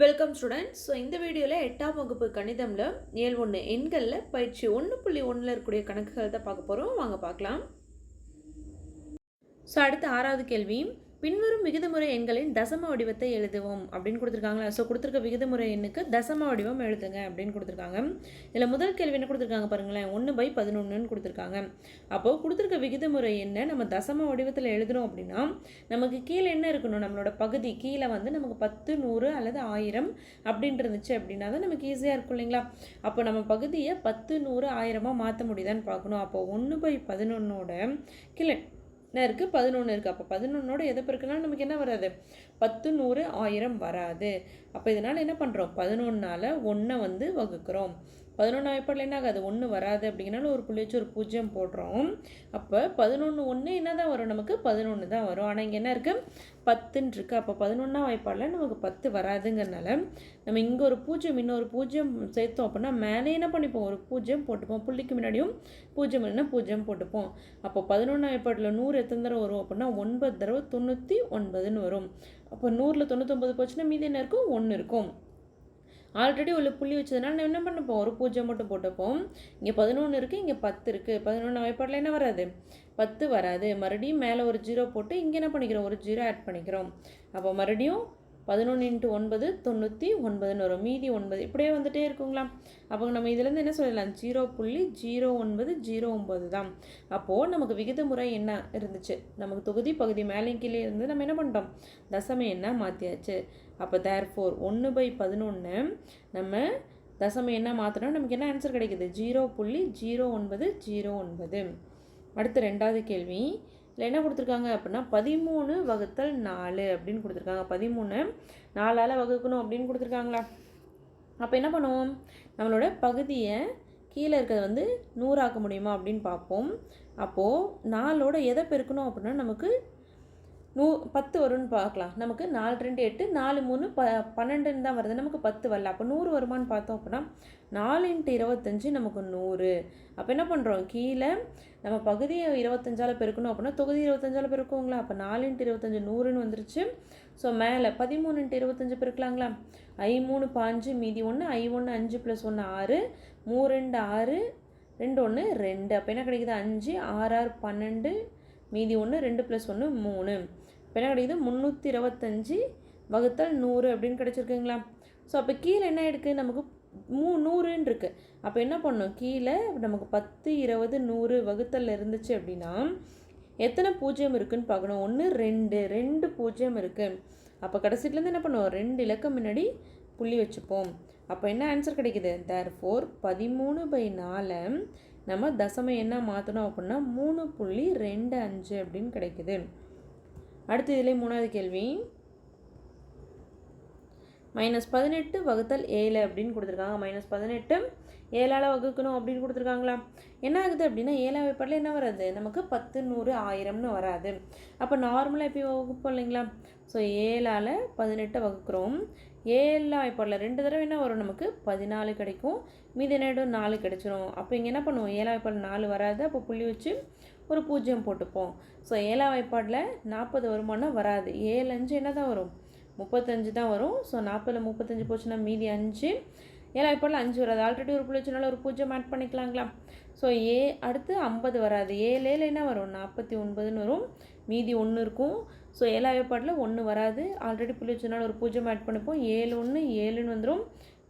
Welcome students. So இந்த வீடியோவில் 8ஆம் வகுப்பு கணிதமில் இயல் 1 எண்களில் பயிற்சி 1.1 இருக்கக்கூடிய கணக்குகள் தான் பார்க்க போகிறோம். வாங்க பார்க்கலாம். ஸோ அடுத்து 6வது கேள்வி, பின்வரும் விகிதமுறை எண்களின் தசம வடிவத்தை எழுதுவோம் அப்படின்னு கொடுத்துருக்காங்களா. ஸோ கொடுத்துருக்க விகிதமுறை எண்ணுக்கு தசம வடிவம் எழுதுங்க அப்படின்னு கொடுத்துருக்காங்க. இதில் முதல் கேள்வி என்ன கொடுத்துருக்காங்க பாருங்களேன், 1/11 கொடுத்துருக்காங்க. அப்போது கொடுத்துருக்க விகிதமுறை என்ன நம்ம தசம வடிவத்தில் எழுதுகிறோம் அப்படின்னா நமக்கு கீழே என்ன இருக்கணும், நம்மளோட பகுதி கீழே வந்து நமக்கு 10, 100 அல்லது 1000 அப்படின்னு இருந்துச்சு அப்படின்னா தான் நமக்கு ஈஸியாக இருக்கும் இல்லைங்களா. அப்போ நம்ம பகுதியை 10, 100, 1000 மாற்ற முடியுதான்னு பார்க்கணும். அப்போ 1/11 கீழே என்ன இருக்குது, 11 இருக்குது. அப்போ 11 எதை பெருக்குனாலும் நமக்கு என்ன வராது, 10, 100, 1000 வராது. அப்போ இதனால் என்ன பண்ணுறோம், 11 1 வந்து வகுக்கிறோம். 11 வாய்ப்பாடில் என்ன ஆகாது, 1 வராது. அப்படிங்கிறனால ஒரு புள்ளி வச்சு ஒரு 0 போடுறோம். அப்போ 11 1 என்ன தான் வரும், நமக்கு 11 தான் வரும். ஆனால் இங்கே என்ன இருக்குது, 10ன்னு இருக்குது. அப்போ 11 வாய்ப்பாடில் நமக்கு 10 வராதுங்கிறனால நம்ம இங்கே ஒரு 0 இன்னொரு 0 சேர்த்தோம் அப்படின்னா மேலே என்ன பண்ணிப்போம், ஒரு 0 போட்டுப்போம். புள்ளிக்கு முன்னாடியும் 0 இல்லைன்னா 0 போட்டுப்போம். அப்போ 11 வாய்ப்பாடில் 100 எத்தனை தடவை வரும் அப்படின்னா 9 தடவை 99ன்னு வரும். அப்போ 100ல் 99 போச்சுன்னா மீதி என்ன இருக்கும், 1 இருக்கும். ஆல்ரெடி உள்ள புள்ளி வச்சதுனால நான் என்ன பண்ணப்போம், ஒரு 0 மட்டும் போட்டப்போம். இங்கே 11 இருக்குது, இங்கே 10 இருக்குது. 11 வாய்ப்பாடில் என்ன வராது, 10 வராது. மறுபடியும் மேலே ஒரு 0 போட்டு இங்கே என்ன பண்ணிக்கிறோம், ஒரு 0 ஆட் பண்ணிக்கிறோம். அப்போ மறுபடியும் 11 × 9 99ன்னு வரும். மீதி 9 இப்படியே வந்துகிட்டே இருக்குங்களா. அப்போ நம்ம இதுலேருந்து என்ன சொல்லலாம், 0.0909 தான். அப்போது நமக்கு விகிதமுறை என்ன இருந்துச்சு, நமக்கு தொகுதி பகுதி மேலே கீழே இருந்து நம்ம என்ன பண்ணிட்டோம், தசம எண்ணா மாற்றியாச்சு. அப்போ தேர்ஃபோர் 1/11 நம்ம தசம எண்ணா மாற்றினா நமக்கு என்ன ஆன்சர் கிடைக்குது, 0.0909. அடுத்து 2வது கேள்வி, இல்லை என்ன கொடுத்துருக்காங்க அப்படின்னா 13/4 அப்படின்னு கொடுத்துருக்காங்க. 13 4ஆல் வகுக்கணும் அப்படின்னு கொடுத்துருக்காங்களா. அப்போ என்ன பண்ணுவோம், நம்மளோட பகுதியை கீழே இருக்கிறது வந்து 100 ஆக்க முடியுமா அப்படின்னு பார்ப்போம். அப்போது 4ஓட எதை பெருக்கணும் அப்படின்னா நமக்கு 10 வரும்னு பார்க்கலாம். நமக்கு 4 2 8 4 3 12 தான் வருது, நமக்கு 10 வரல. அப்போ 100 வருமானு பார்த்தோம் அப்படின்னா 4 × 25 நமக்கு 100. அப்போ என்ன பண்ணுறோம், கீழே நம்ம பகுதியை 25ஆல் பெருக்கணும் அப்படின்னா தொகுதி 25ஆல் பெருக்குவோங்களா. அப்போ 4 × 25 100ன்னு வந்துருச்சு. ஸோ மேலே 13 × 25 பெருக்கலாங்களா. I3 5 மீதி 1, I1 5 + 1 6, 3 2 6, 2 1 2. அப்போ என்ன கிடைக்குது, 5 6 6 12 மீதி 1 2 + 1 3. இப்போ என்ன கிடைக்குது, 325/100 அப்படின்னு கிடச்சிருக்குங்களா. ஸோ அப்போ கீழே என்ன இருக்குது, நமக்கு 100ன்னு இருக்குது. அப்போ என்ன பண்ணணும், கீழே நமக்கு 10 20 100 வகுத்தல் இருந்துச்சு அப்படின்னா எத்தனை 0 இருக்குதுன்னு பார்க்கணும். 1 2 0 இருக்குது. அப்போ கடைசிலேருந்து என்ன பண்ணுவோம், 2 இலக்கம் முன்னாடி புள்ளி வச்சுப்போம். அப்போ என்ன ஆன்சர் கிடைக்குது, தேர்ஃபோர் 13/4 நம்ம தசம எண்ணா மாற்றணும் அப்படின்னா 3.25 அப்படின்னு கிடைக்குது. அடுத்து இதிலே 3வது கேள்வி, -18/7 அப்படின்னு கொடுத்துருக்காங்க. -18 7ஆல் வகுக்கணும் அப்படின்னு கொடுத்துருக்காங்களா. என்ன ஆகுது அப்படின்னா 7ஆம் வாய்ப்பாடில் என்ன வராது, நமக்கு 10 100 1000ன்னு வராது. அப்போ நார்மலாக எப்போ வகுப்போம் இல்லைங்களா. ஸோ 7ஆல் 18 வகுக்கிறோம். 7ஆம் வாய்ப்பாடில் 2 தடவை என்ன வரும், நமக்கு 14 கிடைக்கும். மீதி என்ன 4 கிடைச்சிரும். அப்போ இங்கே என்ன பண்ணுவோம், 7ஆம் வாய்ப்பாடில் 4 வராது. அப்போ புள்ளி வச்சு ஒரு 0 போட்டுப்போம். ஸோ 7ஆம் வாய்ப்பாடில் 40 வருமானம் வராது. 7 5 என்ன தான் வரும், 35 தான் வரும். ஸோ 40ல் 35 போச்சுன்னா மீதி 5. 7ஆம் வாய்ப்பாடில் 5 வராது. ஆல்ரெடி ஒரு புள்ளி வச்சுனால ஒரு 0 ஆட் பண்ணிக்கலாங்களா. ஸோ அடுத்து 50 வராது. 7 என்ன வரும், 49ன்னு வரும். மீதி 1 இருக்கும். ஸோ 7ஆம் வாய்ப்பாடில் 1 வராது. ஆல்ரெடி புள்ளி வச்சனால ஒரு 0 ஆட் பண்ணிப்போம். 7 1 7ன்னு வந்துடும்.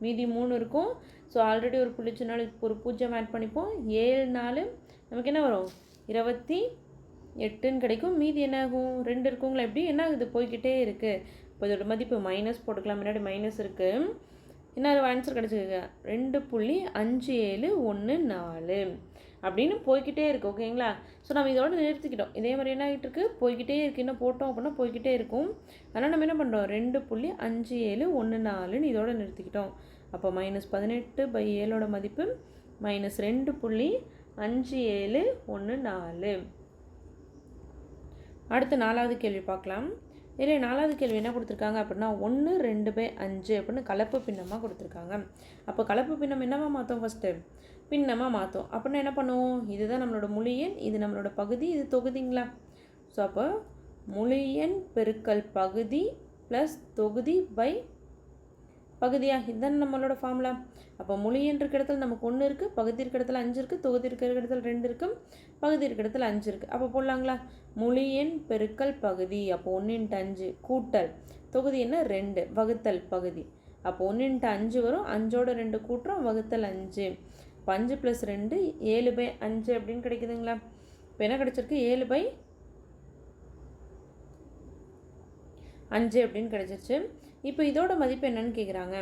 மீதி 3 இருக்கும். ஸோ ஆல்ரெடி ஒரு புள்ளி வச்சனால ஒரு 0 ஆட் பண்ணிப்போம். 7 4 நமக்கு என்ன வரும், 28ன்னு கிடைக்கும். மீதி என்ன ஆகும், 2 இருக்குங்களா. எப்படி என்ன ஆகுது, போய்கிட்டே இருக்குது. இப்போ இதோட மதிப்பு மைனஸ் போட்டுக்கலாம், முன்னாடி மைனஸ் இருக்குது. என்ன ஆன்சர் கிடச்சிருக்கு, 2.5714 அப்படின்னு போய்கிட்டே இருக்குது. ஓகேங்களா. ஸோ நம்ம இதோட நிறுத்திக்கிட்டோம். இதே மாதிரி என்ன ஆகிட்டு இருக்குது, போய்கிட்டே இருக்குது. இன்னும் போட்டோம் அப்படின்னா போய்கிட்டே இருக்கும். அதனால் நம்ம என்ன பண்ணுறோம், 2.5714ன்னு இதோட நிறுத்திக்கிட்டோம். அப்போ -18/7 மதிப்பு -2.5714. அடுத்து 4வது கேள்வி பார்க்கலாம். இதில் 4வது கேள்வி என்ன கொடுத்துருக்காங்க அப்படின்னா 1 2/5 அப்படின்னு கலப்பு பின்னமாக கொடுத்துருக்காங்க. அப்போ கலப்பு பின்னம் என்னவா மாற்றோம், ஃபஸ்ட்டு பின்னமாக மாற்றோம். அப்படின்னா என்ன பண்ணுவோம், இதுதான் நம்மளோட முழு எண், இது நம்மளோட பகுதி, இது தொகுதிங்களா. ஸோ அப்போ முழு எண் பெருக்கல் பகுதி ப்ளஸ் தொகுதி பை பகுதியா, இதுதான் நம்மளோட ஃபார்முலா. அப்போ முழு எண் இருக்க இடத்துல நமக்கு 1 இருக்குது, பகுதி இருக்க இடத்துல 5 இருக்குது, தொகுதி இருக்கிற இடத்துல 2 இருக்குது, பகுதி இருக்க இடத்துல 5 இருக்குது. அப்போ போடலாங்களா? முழு எண் பெருக்கல் பகுதி. அப்போ 1 × 5 கூட்டல் தொகுதி என்ன 2 வகுத்தல் பகுதி. அப்போ 1 × 5 வரும், 5ஓட 2 கூட்டுறோம், வகுத்தல் 5. இப்போ 5 + 2 7/5 அப்படின்னு கிடைக்குதுங்களா? இப்போ என்ன கிடச்சிருக்கு? 7/5 அப்படின்னு கிடச்சிருச்சு. இப்போ இதோட மதிப்பு என்னன்னு கேட்குறாங்க.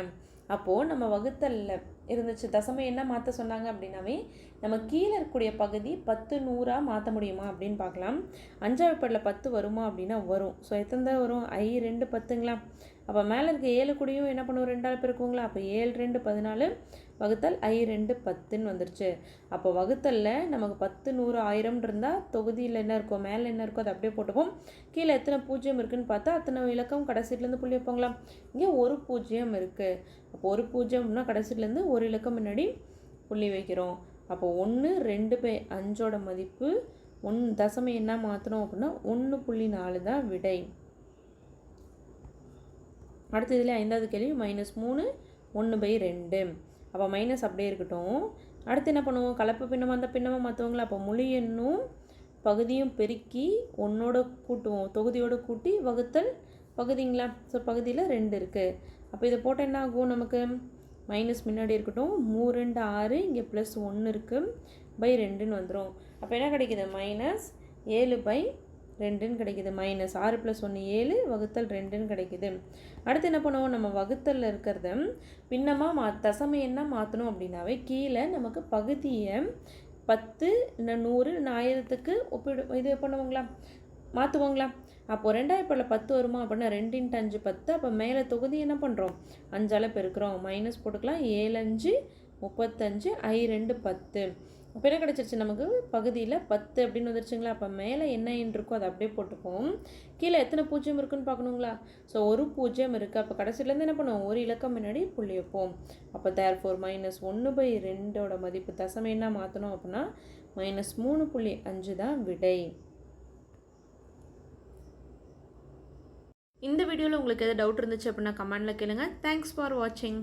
அப்போது நம்ம வகுத்தலில் இருந்துச்சு தசம என்ன மாற்ற சொன்னாங்க அப்படின்னாவே நம்ம கீழே இருக்கக்கூடிய பகுதி 10 100ஆக மாற்ற முடியுமா அப்படின்னு பார்க்கலாம். 5ஆவது பட்டில் 10 வருமா அப்படின்னா வரும். ஸோ எத்தனை தான் வரும்? I 2 10ங்களா? அப்போ மேலே இருக்க 7 கூடயும் என்ன பண்ணுவோம்? 2ஆல் பெருக்குங்களா? அப்போ 7 2 14 வகுத்தல் I 2 10ன்னு வந்துருச்சு. அப்போ வகுத்தலில் நமக்கு 10 100 1000 இருந்தால் தொகுதியில் என்ன இருக்கோ மேலே என்ன இருக்கோ அதை அப்படியே போட்டுப்போம். கீழே எத்தனை பூஜ்ஜியம் இருக்குதுன்னு பார்த்தா அத்தனை இலக்கம் கடைசியிலேருந்து புள்ளி வைப்போங்களா? இங்கே ஒரு பூஜ்ஜியம் இருக்குது. அப்போ ஒரு பூஜ்ஜியம்னா கடைசியிலேருந்து ஒரு இலக்கம் முன்னாடி புள்ளி வைக்கிறோம். அப்போ 1 2/5ஓட மதிப்பு தசம என்ன மாற்றணும் அப்படின்னா 1.4 தான் விடை. அடுத்ததுல 5வது கேள்வி -3 1/2. அப்போ மைனஸ் அப்படியே இருக்கட்டும். அடுத்து என்ன பண்ணுவோம்? கலப்பு பின்னமாக அந்த பின்னமாக மாற்றுவாங்களா? அப்போ முழு எண்ணும் பகுதியும் பெருக்கி 1ஓட கூட்டுவோம், தொகுதியோடு கூட்டி வகுத்தல் பகுதிங்களா? ஸோ பகுதியில் 2 இருக்குது. அப்போ இதை போட்டால் என்ன ஆகும்? நமக்கு மைனஸ் முன்னாடி இருக்கட்டும், 3 2 6, இங்கே +1 இருக்குது, /2ன்னு வந்துடும். அப்போ என்ன கிடைக்கிது? -7/2ன்னு கிடைக்கிது. -6 + 1 7 வகுத்தல் 2ன்னு கிடைக்கிது. அடுத்து என்ன பண்ணுவோம்? நம்ம வகுத்தலில் இருக்கிறத பின்னமாக தசம என்ன மாற்றணும் அப்படின்னாவே கீழே நமக்கு பகுதியை 10 100 1000க்கு இது பண்ணுவோங்களா? மாற்றுவோங்களா? அப்போது 2ஆவது பட்டில் 10 வருமா அப்படின்னா 2 × 5 10. அப்போ மேலே தொகுதி என்ன பண்ணுறோம்? 5ஆல் பெருக்கிறோம், மைனஸ் போட்டுக்கலாம். 7 5 35 I 2 10. அப்போ என்ன கிடச்சிருச்சு? நமக்கு பகுதியில் 10 அப்படின்னு வந்துருச்சுங்களா? அப்போ மேலே என்ன எண் இருக்கோ அதை அப்படியே போட்டுப்போம். கீழே எத்தனை பூஜ்ஜியம் இருக்குன்னு பார்க்கணுங்களா? ஸோ ஒரு பூஜ்ஜியம் இருக்குது. அப்போ கடைசியிலேருந்து என்ன பண்ணுவோம்? ஒரு இலக்கம் முன்னாடி புள்ளி வைப்போம். அப்போ தேர்ஃபோர் -1/2ஓட மதிப்பு தசம என்ன மாற்றணும் அப்படின்னா -3.5 தான் விடை. இந்த வீடியோவில் உங்களுக்கு எதாவது டவுட் இருந்துச்சு அப்படின்னா கமெண்டில் கேளுங்க. தேங்க்ஸ் ஃபார் வாட்சிங்.